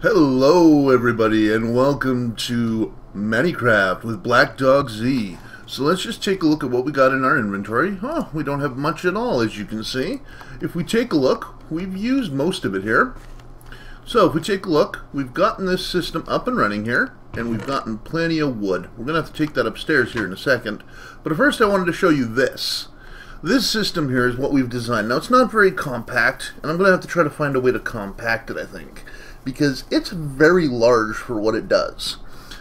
Hello everybody and welcome to ManniCraft with Black Dog Z. So let's just take a look at what we got in our inventory. We don't have much at all, as you can see. If we take a look, we've used most of it here. So if we take a look, we've gotten this system up and running here, and we've gotten plenty of wood. We're going to have to take that upstairs here in a second. But first I wanted to show you this. This system here is what we've designed. Now it's not very compact, and I'm going to have to try to find a way to compact it, I think, because it's very large for what it does.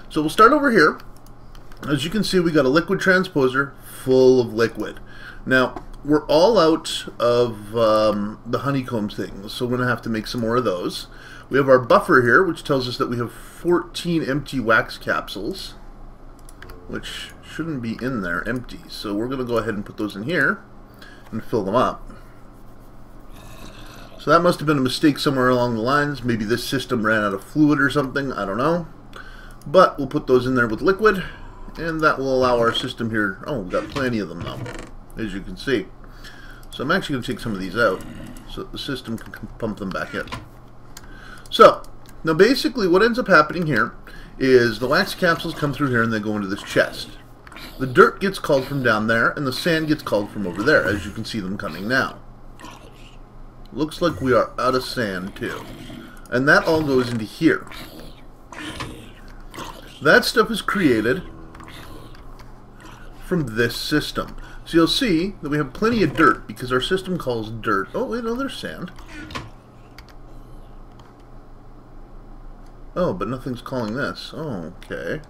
So we'll start over here. As you can see, we got a liquid transposer full of liquid. Now we're all out of the honeycomb things, so we're going to have to make some more of those. We have our buffer here, which tells us that we have 14 empty wax capsules, which shouldn't be in there empty. So we're going to go ahead and put those in here and fill them up. So that must have been a mistake somewhere along the lines. Maybe this system ran out of fluid or something. I don't know. But we'll put those in there with liquid, and that will allow our system here. Oh, we've got plenty of them now, as you can see. So I'm actually going to take some of these out so that the system can pump them back in. So now basically what ends up happening here is the wax capsules come through here and they go into this chest. The dirt gets called from down there, and the sand gets called from over there, as you can see them coming now. Looks like we are out of sand too. And that all goes into here. That stuff is created from this system. So you'll see that we have plenty of dirt because our system calls dirt. Oh wait, no, there's sand. Oh, but nothing's calling this. Oh, okay.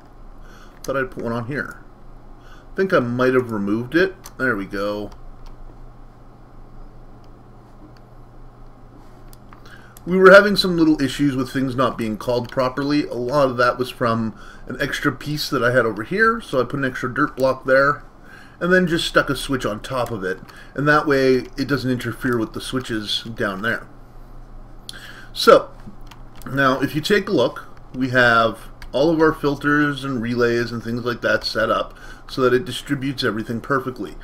Thought I'd put one on here. I think I might have removed it. There we go. We were having some little issues with things not being called properly. A lot of that was from an extra piece that I had over here, so I put an extra dirt block there, and then just stuck a switch on top of it, and that way it doesn't interfere with the switches down there. So, now if you take a look, we have all of our filters and relays and things like that set up so that it distributes everything perfectly.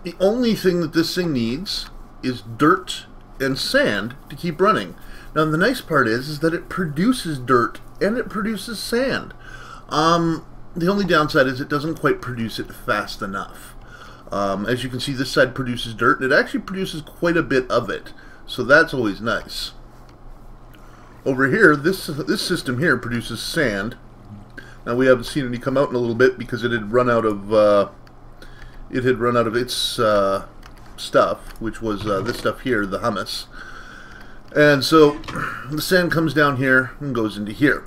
The only thing that this thing needs is dirt and sand to keep running. Now the nice part is that it produces dirt and it produces sand. The only downside is it doesn't quite produce it fast enough. As you can see, this side produces dirt and it actually produces quite a bit of it, so that's always nice. Over here, this system here produces sand. Now we haven't seen any come out in a little bit because it had run out of its stuff, which was this stuff here, the humus. And so the sand comes down here and goes into here.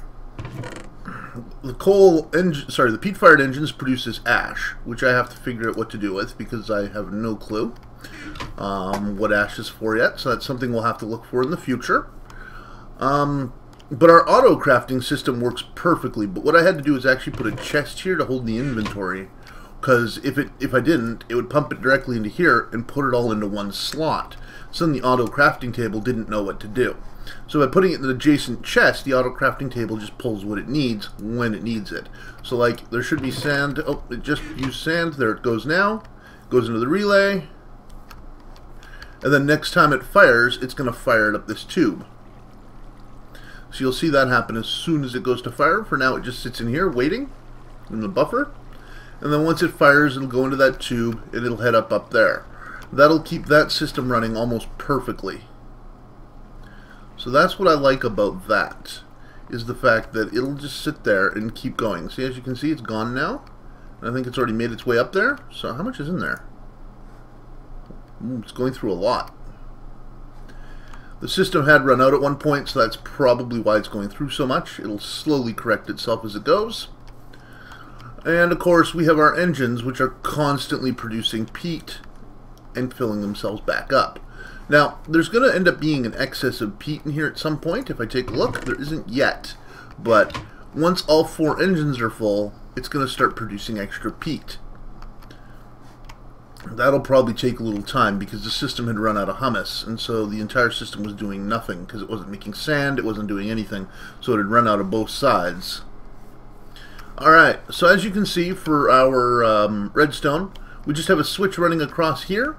The peat-fired engines produces ash, which I have to figure out what to do with because I have no clue what ash is for yet. So that's something we'll have to look for in the future. But our auto crafting system works perfectly. But what I had to do is actually put a chest here to hold the inventory, because if I didn't, it would pump it directly into here and put it all into one slot. So then the auto crafting table didn't know what to do. So by putting it in the adjacent chest, the auto crafting table just pulls what it needs when it needs it. So like there should be sand. Oh, it just used sand. There it goes now. Goes into the relay. And then next time it fires, it's going to fire it up this tube. So you'll see that happen as soon as it goes to fire. For now it just sits in here waiting in the buffer. And then once it fires, it'll go into that tube and it'll head up there. That'll keep that system running almost perfectly. So that's what I like about that, is the fact that it'll just sit there and keep going. See, as you can see, it's gone now. And I think it's already made its way up there. So how much is in there? It's going through a lot. The system had run out at one point, so that's probably why it's going through so much. It'll slowly correct itself as it goes. And of course we have our engines, which are constantly producing peat and filling themselves back up. Now there's going to end up being an excess of peat in here at some point. If I take a look, there isn't yet, but once all 4 engines are full, it's going to start producing extra peat. That'll probably take a little time because the system had run out of humus, and so the entire system was doing nothing because it wasn't making sand, it wasn't doing anything, so it had run out of both sides. Alright, so as you can see for our redstone, we just have a switch running across here,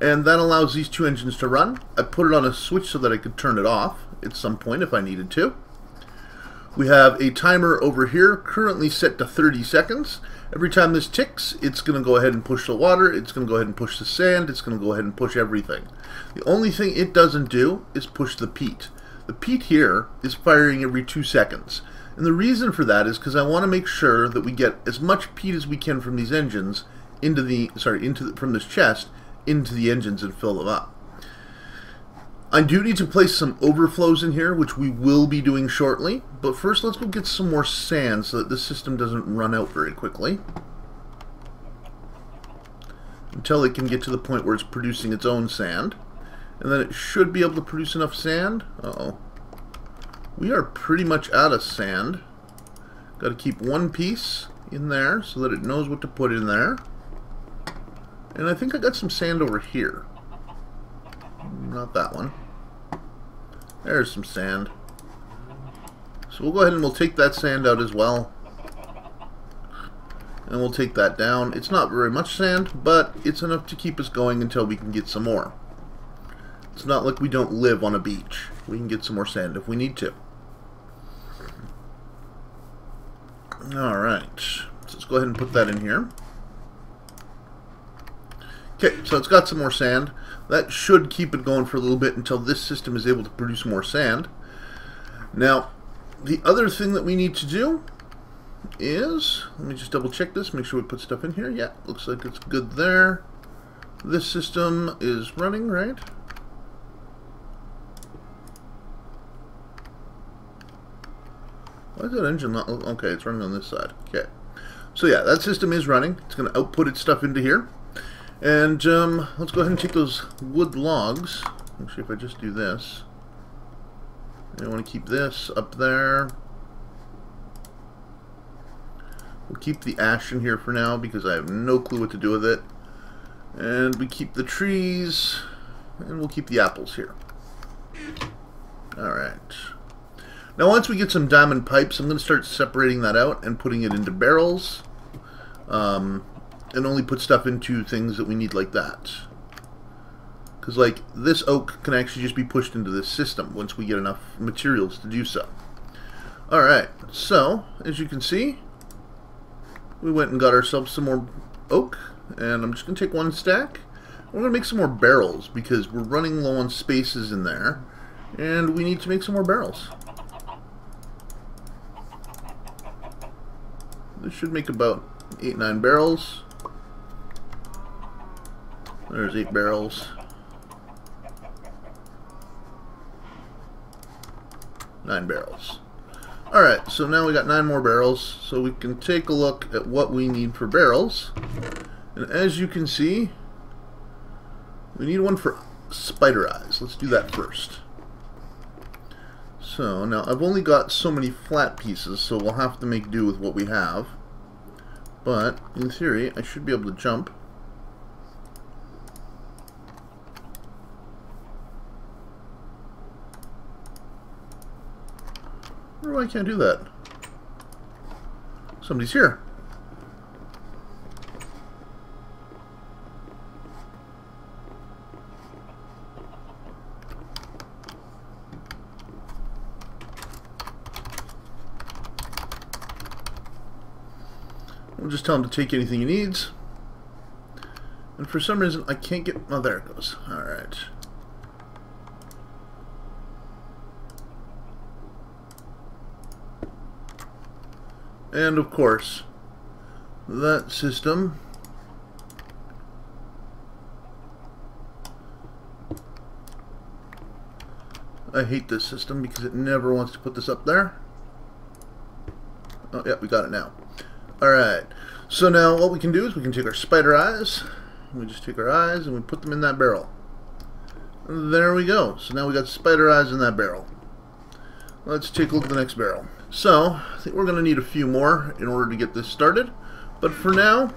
and that allows these 2 engines to run. I put it on a switch so that I could turn it off at some point if I needed to. We have a timer over here currently set to 30 seconds. Every time this ticks, it's going to go ahead and push the water, it's going to go ahead and push the sand, it's going to go ahead and push everything. The only thing it doesn't do is push the peat. The peat here is firing every 2 seconds. And the reason for that is because I want to make sure that we get as much peat as we can from these engines from this chest into the engines and fill them up. I do need to place some overflows in here, which we will be doing shortly. But first, let's go get some more sand so that this system doesn't run out very quickly. Until it can get to the point where it's producing its own sand. And then it should be able to produce enough sand. Uh-oh. We are pretty much out of sand. Got to keep one piece in there so that it knows what to put in there. And I think I got some sand over here. Not that one. There's some sand. So we'll go ahead and we'll take that sand out as well. And we'll take that down. It's not very much sand, but it's enough to keep us going until we can get some more. It's not like we don't live on a beach. We can get some more sand if we need to. Alright. So let's go ahead and put that in here. Okay, so it's got some more sand. That should keep it going for a little bit until this system is able to produce more sand. Now, the other thing that we need to do is, let me just double check this, make sure we put stuff in here. Yeah, looks like it's good there. This system is running, right? Why is that engine not? Okay, it's running on this side. Okay. So yeah, that system is running. It's going to output its stuff into here. And let's go ahead and take those wood logs. Actually, if I just do this. I want to keep this up there. We'll keep the ash in here for now because I have no clue what to do with it. And we keep the trees. And we'll keep the apples here. Alright. Now once we get some diamond pipes, I'm going to start separating that out and putting it into barrels. And only put stuff into things that we need like that. Because like this oak can actually just be pushed into this system once we get enough materials to do so. Alright, so as you can see, we went and got ourselves some more oak. And I'm just going to take one stack. We're going to make some more barrels because we're running low on spaces in there. And we need to make some more barrels. This should make about 8-9 barrels. There's 8 barrels. 9 barrels. Alright, so now we got 9 more barrels. So we can take a look at what we need for barrels. And as you can see, we need one for spider eyes. Let's do that first. So now I've only got so many flat pieces, so we'll have to make do with what we have. But in theory, I should be able to jump. Why I can't do that? Somebody's here. We'll just tell him to take anything he needs. And for some reason, I can't get... Oh, there it goes. Alright. And of course, that system I hate this system because it never wants to put this up there. Oh yeah, we got it now. Alright, so now what we can do is we can take our spider eyes, we just take our eyes and we put them in that barrel. And there we go. So now we got spider eyes in that barrel. Let's take a look at the next barrel. So, I think we're going to need a few more in order to get this started. But for now,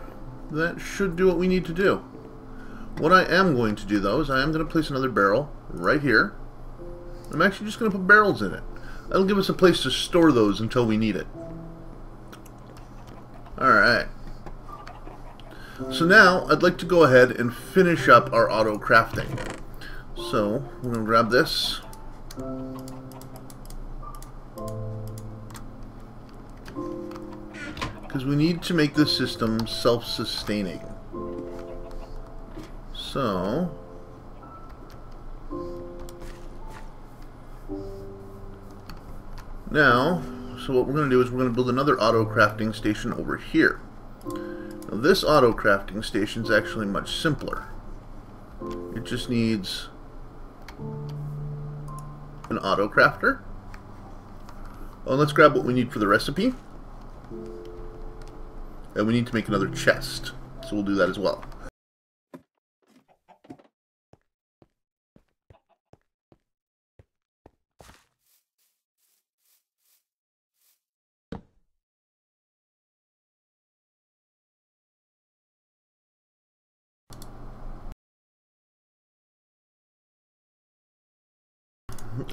that should do what we need to do. What I am going to do, though, is I am going to place another barrel right here. I'm actually just going to put barrels in it. That'll give us a place to store those until we need it. Alright. So now, I'd like to go ahead and finish up our auto crafting. So, we're going to grab this. Because we need to make this system self-sustaining. So... now, so what we're going to do is we're going to build another auto-crafting station over here. Now this auto-crafting station is actually much simpler. It just needs an auto-crafter. Oh, let's grab what we need for the recipe. And we need to make another chest. So we'll do that as well.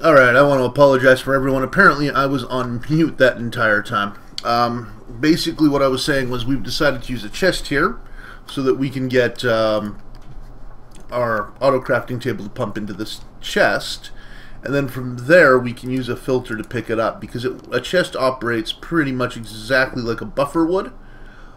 Alright, I want to apologize for everyone. Apparently I was on mute that entire time. Basically what I was saying was we've decided to use a chest here so that we can get our auto-crafting table to pump into this chest, and then from there we can use a filter to pick it up, because a chest operates pretty much exactly like a buffer would.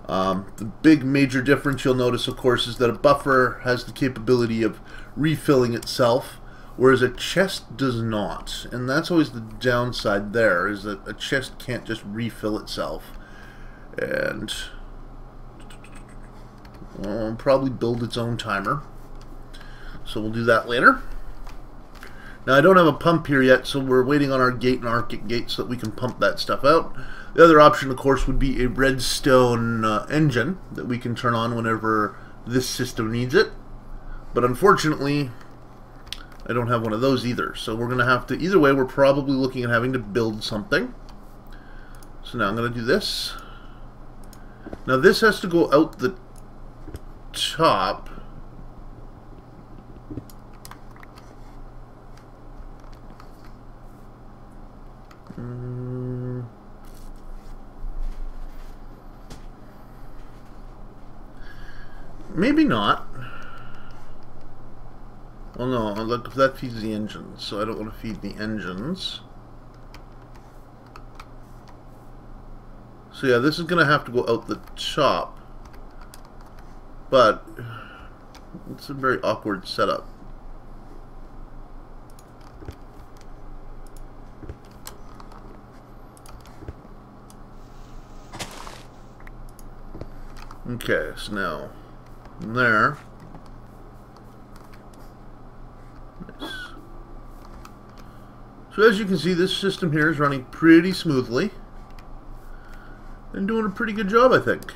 The big major difference you'll notice, of course, is that a buffer has the capability of refilling itself, whereas a chest does not. And that's always the downside there, is that a chest can't just refill itself. And well, probably build its own timer. So we'll do that later. Now I don't have a pump here yet, so we're waiting on our gate and Arctic gate so that we can pump that stuff out. The other option, of course, would be a redstone engine that we can turn on whenever this system needs it. But unfortunately, I don't have one of those either, so we're going to have to, either way, we're probably looking at having to build something. So now I'm going to do this. Now this has to go out the top. Maybe not. Well, no, look, that feeds the engines, so I don't want to feed the engines. So yeah, this is going to have to go out the top, but it's a very awkward setup. Okay, so now, from there. Nice. So as you can see, this system here is running pretty smoothly and doing a pretty good job, I think.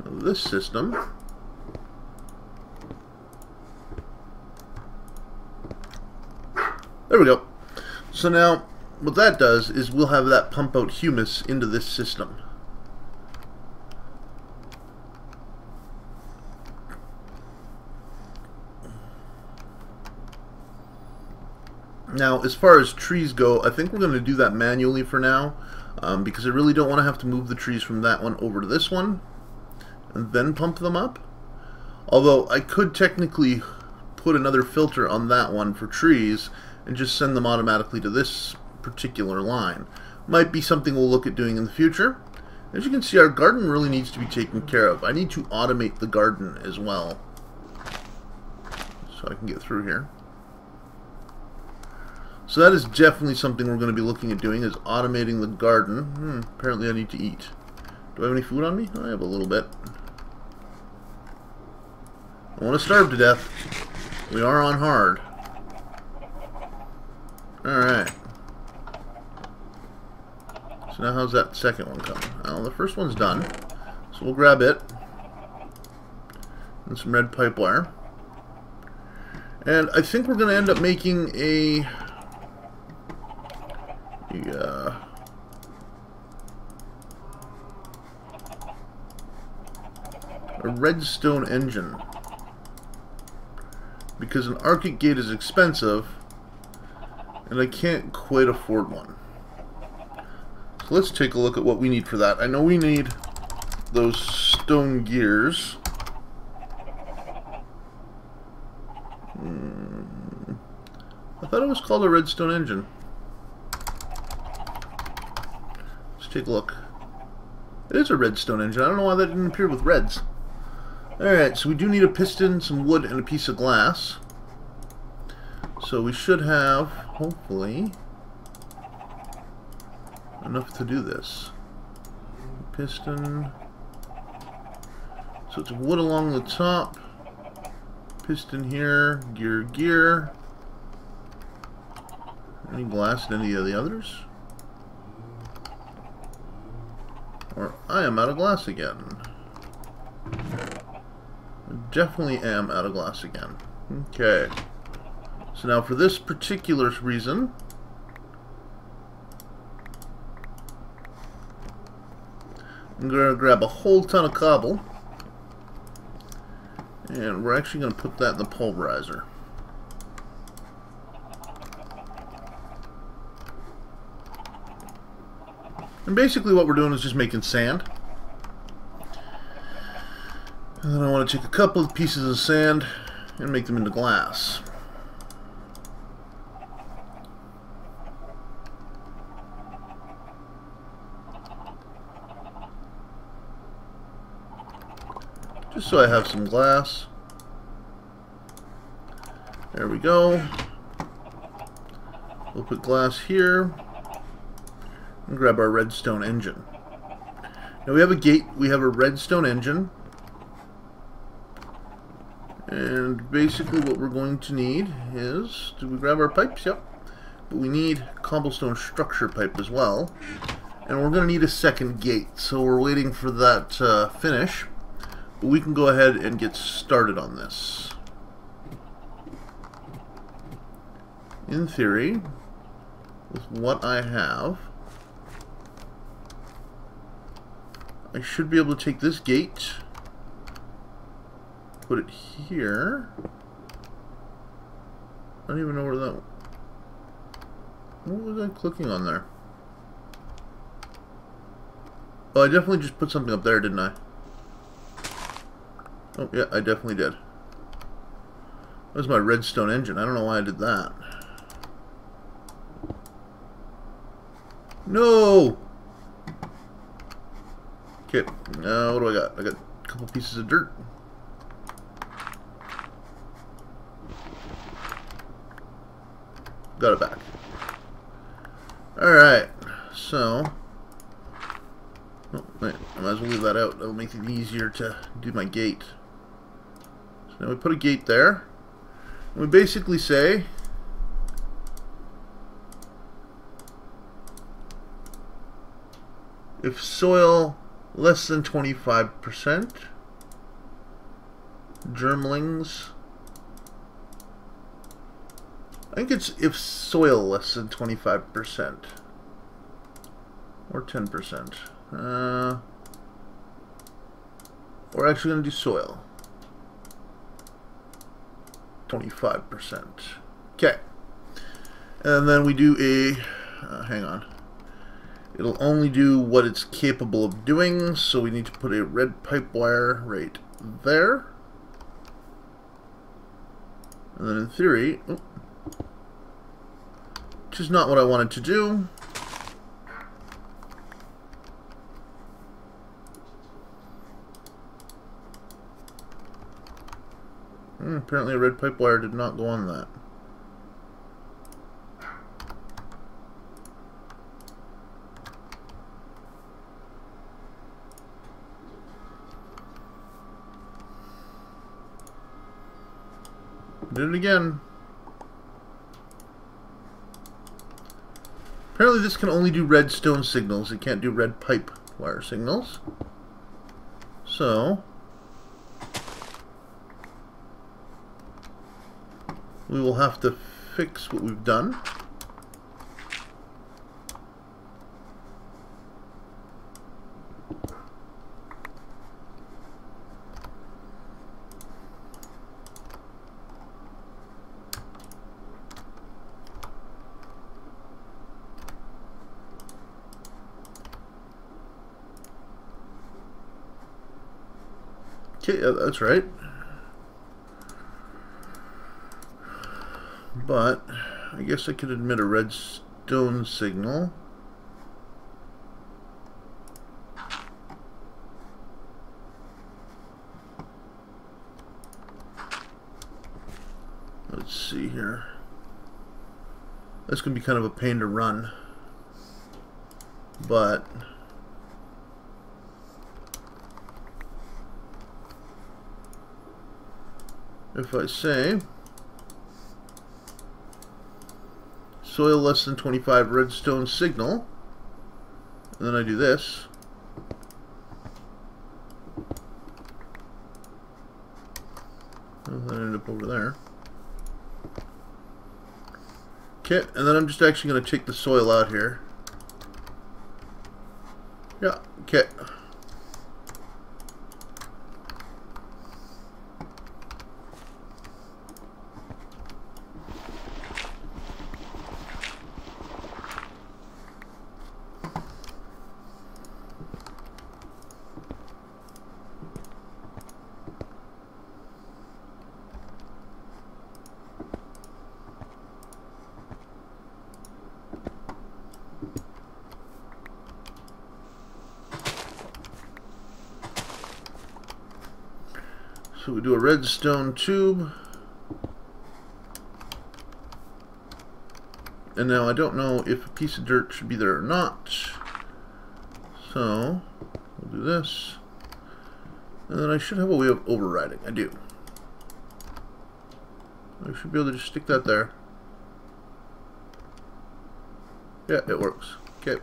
Now this system there we go. So now what that does is we'll have that pump out humus into this system. Now, as far as trees go, I think we're going to do that manually for now, because I really don't want to have to move the trees from that one over to this one and then pump them up. Although I could technically put another filter on that one for trees and just send them automatically to this particular line. Might be something we'll look at doing in the future. As you can see, our garden really needs to be taken care of. I need to automate the garden as well, so I can get through here. So that is definitely something we're going to be looking at doing, is automating the garden. Apparently I need to eat. Do I have any food on me? I have a little bit. I want to starve to death. We are on hard. Alright. So now how's that second one coming? Well, the first one's done. So we'll grab it. And some red pipe wire. And I think we're going to end up making a redstone engine, because an Arctic gate is expensive and I can't quite afford one. So let's take a look at what we need for that. I know we need those stone gears. I thought it was called a redstone engine. Let's take a look. It is a redstone engine. I don't know why that didn't appear with reds. Alright, so we do need a piston, some wood, and a piece of glass. So we should have, hopefully, enough to do this. Piston. So it's wood along the top. Piston here. Gear. Any glass in any of the others? Or I am out of glass again. I definitely am out of glass again. Okay. So now for this particular reason, I'm going to grab a whole ton of cobble, and we're actually going to put that in the pulverizer. And basically what we're doing is just making sand. And then I want to take a couple of pieces of sand and make them into glass. Just so I have some glass. There we go. We'll put glass here and grab our redstone engine. Now we have a gate, we have a redstone engine, and basically what we're going to need is, did we grab our pipes? Yep. But we need cobblestone structure pipe as well, and we're going to need a second gate, so we're waiting for that to finish. But we can go ahead and get started on this. In theory, with what I have, I should be able to take this gate, put it here. I don't even know where that... What was I clicking on there? Oh, I definitely just put something up there, didn't I? Oh, yeah, I definitely did. That was my redstone engine. I don't know why I did that. No! Okay, now what do I got? I got a couple pieces of dirt. Got it back. Alright, so... Oh, wait, I might as well leave that out. That'll make it easier to do my gate. So now we put a gate there. And we basically say... if soil less than 25%, germlings... I think it's if soil less than 25%. Or 10%. We're actually going to do soil. 25%. Okay. And then we do a... hang on. It'll only do what it's capable of doing, so we need to put a red pipe wire right there. And then in theory... Oh, which is not what I wanted to do. Apparently a red pipe wire did not go on that. Did it again. Apparently this can only do redstone signals. It can't do red pipe wire signals. So we will have to fix what we've done. Okay, yeah, that's right. But I guess I could admit a redstone signal. see here. That's going to be kind of a pain to run. But if I say soil less than 25 redstone signal, and then I do this, well, that ended up over there. Okay, and then I'm just actually going to take the soil out here. Yeah, okay. So we do a redstone tube. And now I don't know if a piece of dirt should be there or not. So we'll do this. And then I should have a way of overriding. I do. I should be able to just stick that there. Yeah, it works. Okay.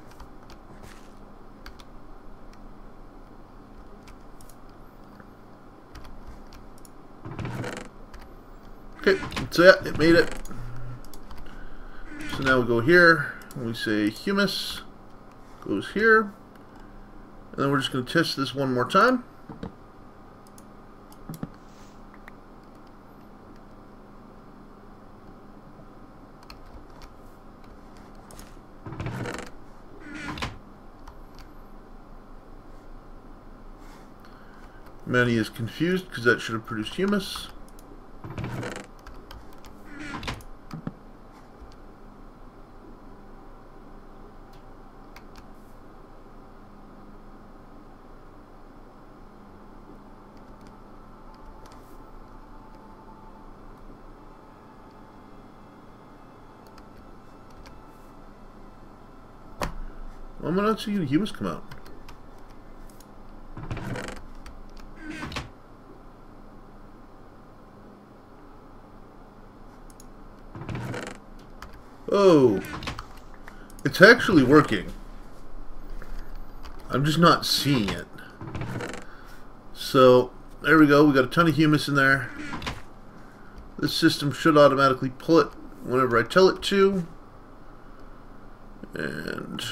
Okay, so yeah, it made it. So now we go here, and we say humus goes here, and then we're just going to test this one more time. Manny is confused because that should have produced humus. I'm not seeing the humus come out. Oh, it's actually working. I'm just not seeing it. So there we go. We got a ton of humus in there. This system should automatically pull it whenever I tell it to. And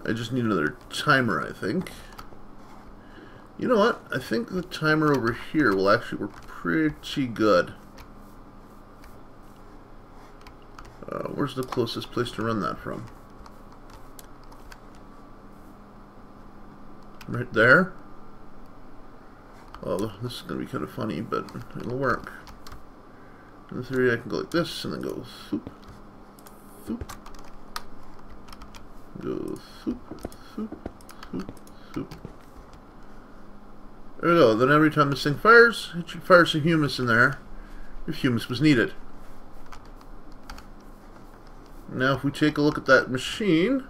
I just need another timer, I think. You know what? I think the timer over here will actually work pretty good. Where's the closest place to run that from? Right there? Oh, this is going to be kind of funny, but it'll work. In theory, I can go like this, and then go thoop, thoop. Go thoop, thoop, thoop, thoop. There we go. Then every time this thing fires, it should fire some humus in there, if humus was needed. Now if we take a look at that machine,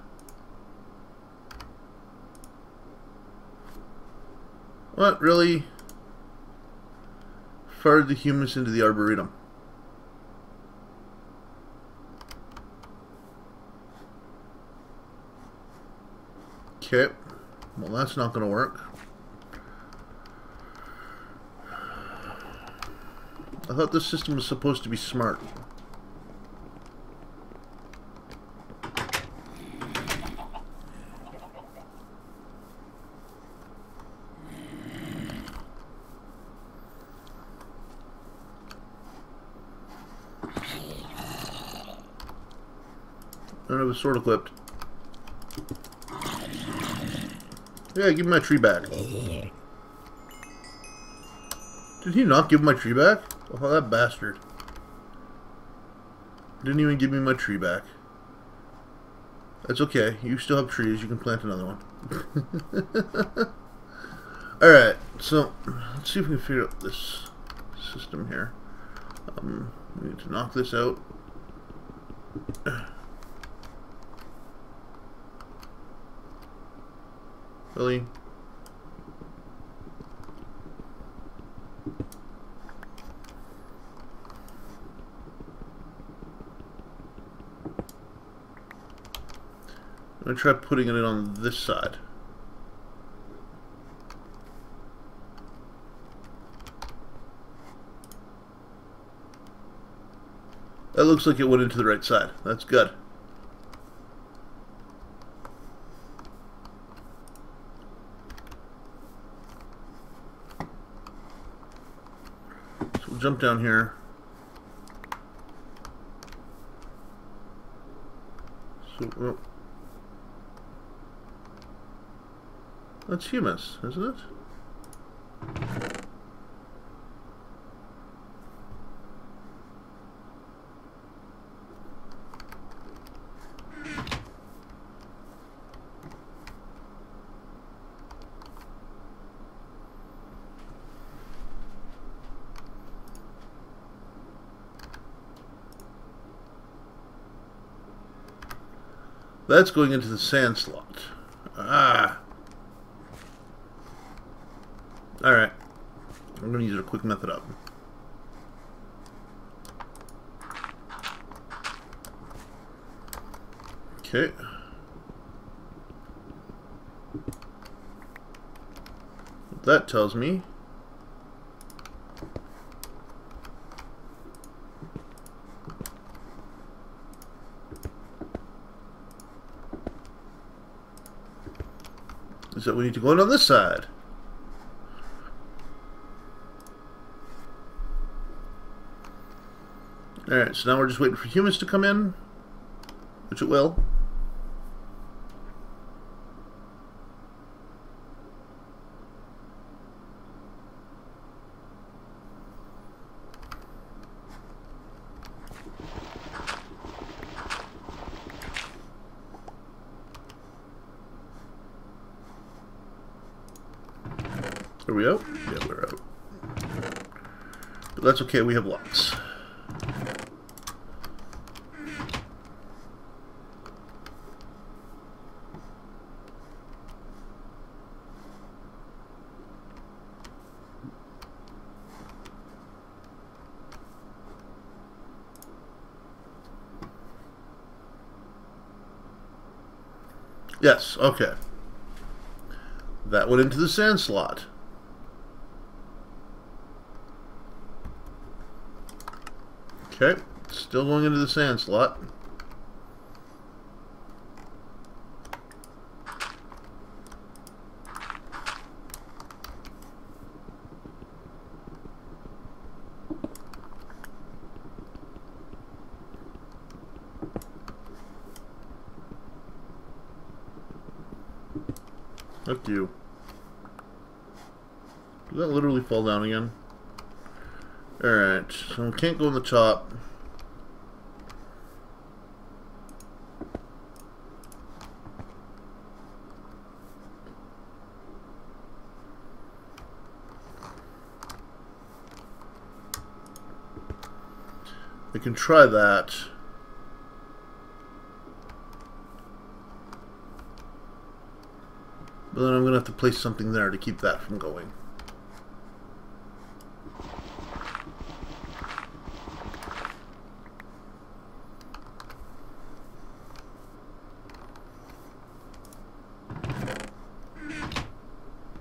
what really fired the humus into the arboretum? Okay, well that's not going to work. I thought this system was supposed to be smart. And it was sort of clipped. Yeah, give me my tree back. Did he not give my tree back? Oh, that bastard. Didn't even give me my tree back. That's okay. You still have trees. You can plant another one. Alright, so let's see if we can figure out this system here. We need to knock this out. Really? I'm going to try putting it on this side. That looks like it went into the right side. That's good. So we'll jump down here. So, that's humus, isn't it? That's going into the sand slot. Ah. Alright. I'm going to use a quick method up. Okay. What that tells me is that we need to go in on this side. Alright, so now we're just waiting for humans to come in, which it will. Are we out? Yeah, we're out. But that's okay, we have lots. Yes, okay. That went into the sand slot. Okay, still going into the sand slot. Fuck you. Did that literally fall down again? Alright, so we can't go in the top. We can try that. But then I'm going to have to place something there to keep that from going.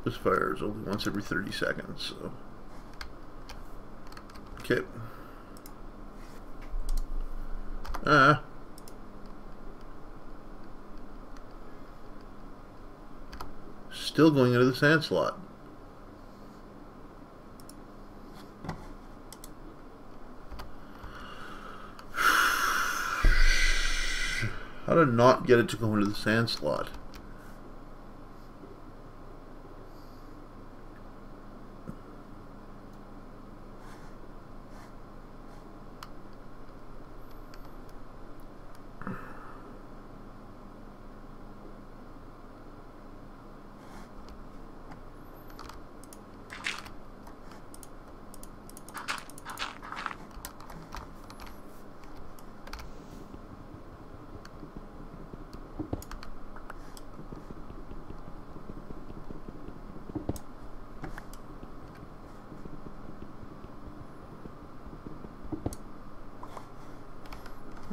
This fires only once every 30 seconds, so. Okay. Still going into the sand slot. How to not get it to go into the sand slot?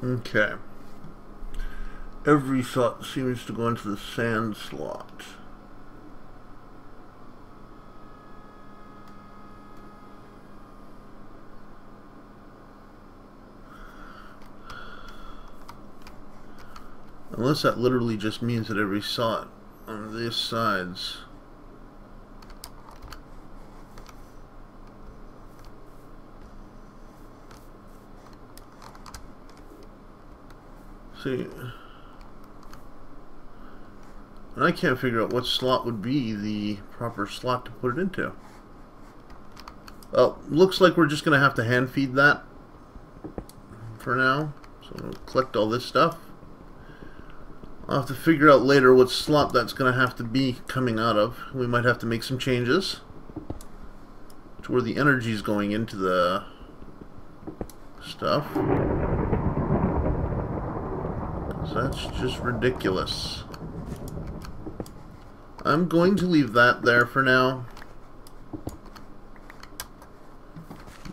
Okay. Every slot seems to go into the sand slot. Unless that literally just means that every slot on these sides. See, and I can't figure out what slot would be the proper slot to put it into. Well, looks like we're just going to have to hand feed that for now. So we'll collect all this stuff. I'll have to figure out later what slot that's going to have to be coming out of. We might have to make some changes to where the energy is going into the stuff. That's just ridiculous. I'm going to leave that there for now.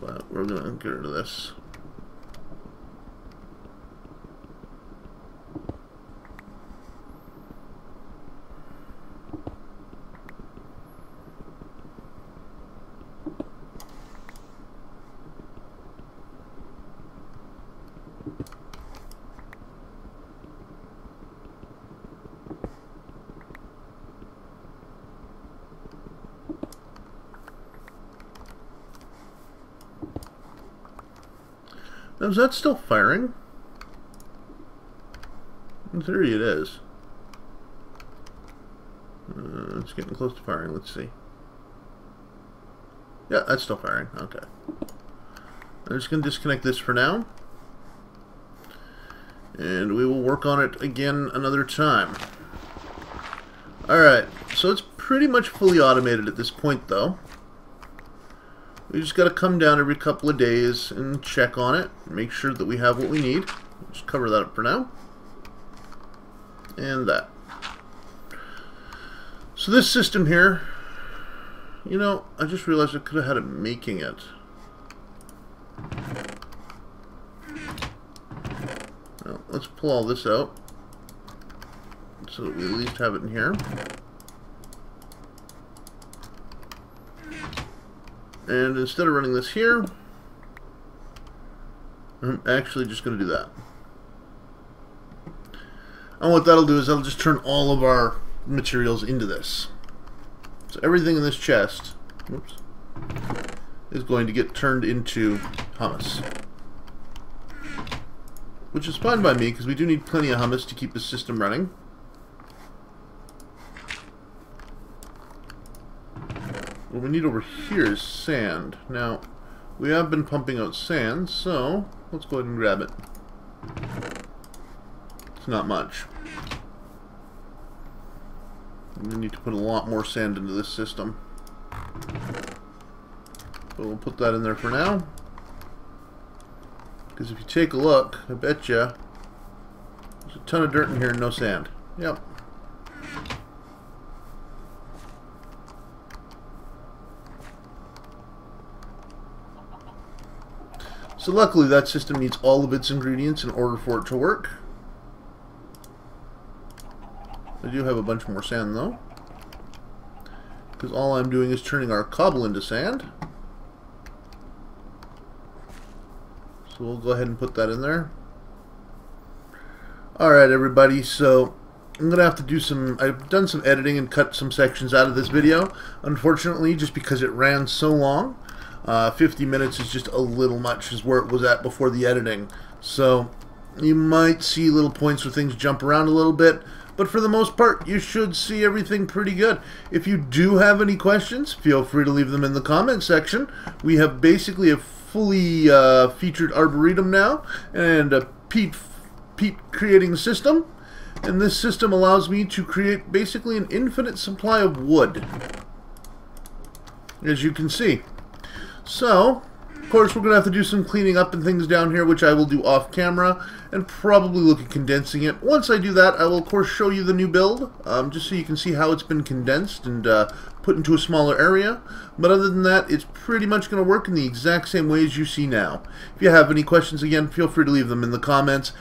But we're going to get rid of this. Now, is that still firing? In theory it is. It's getting close to firing. Let's see. Yeah, that's still firing. Okay. I'm just going to disconnect this for now. And we will work on it again another time. Alright, so it's pretty much fully automated at this point, though. We just got to come down every couple of days and check on it, make sure that we have what we need. Just cover that up for now. And that. So this system here, you know, I just realized I could have had it making it. Well, let's pull all this out so that we at least have it in here. And instead of running this here, I'm actually just going to do that. And what that'll do is that'll just turn all of our materials into this. So everything in this chest, whoops, is going to get turned into hummus. Which is fine by me, because we do need plenty of hummus to keep the system running. What we need over here is sand. Now, we have been pumping out sand, so let's go ahead and grab it. It's not much. We need to put a lot more sand into this system. But we'll put that in there for now. Because if you take a look, I bet you there's a ton of dirt in here and no sand. Yep. So luckily that system needs all of its ingredients in order for it to work. I do have a bunch more sand though, because all I'm doing is turning our cobble into sand. So we'll go ahead and put that in there. Alright everybody, so I'm going to have to do some, I've done some editing and cut some sections out of this video, unfortunately, just because it ran so long. 50 minutes is just a little much, is where it was at before the editing. So you might see little points where things jump around a little bit, but for the most part you should see everything pretty good. If you do have any questions, feel free to leave them in the comment section. We have basically a fully featured arboretum now, and a peat creating system, and this system allows me to create basically an infinite supply of wood, as you can see. So, Of course, we're going to have to do some cleaning up and things down here, which I will do off camera, and probably look at condensing it. Once I do that, I will of course show you the new build, just so you can see how it's been condensed and put into a smaller area. But other than that, it's pretty much going to work in the exact same way as you see now. If you have any questions, again, feel free to leave them in the comments.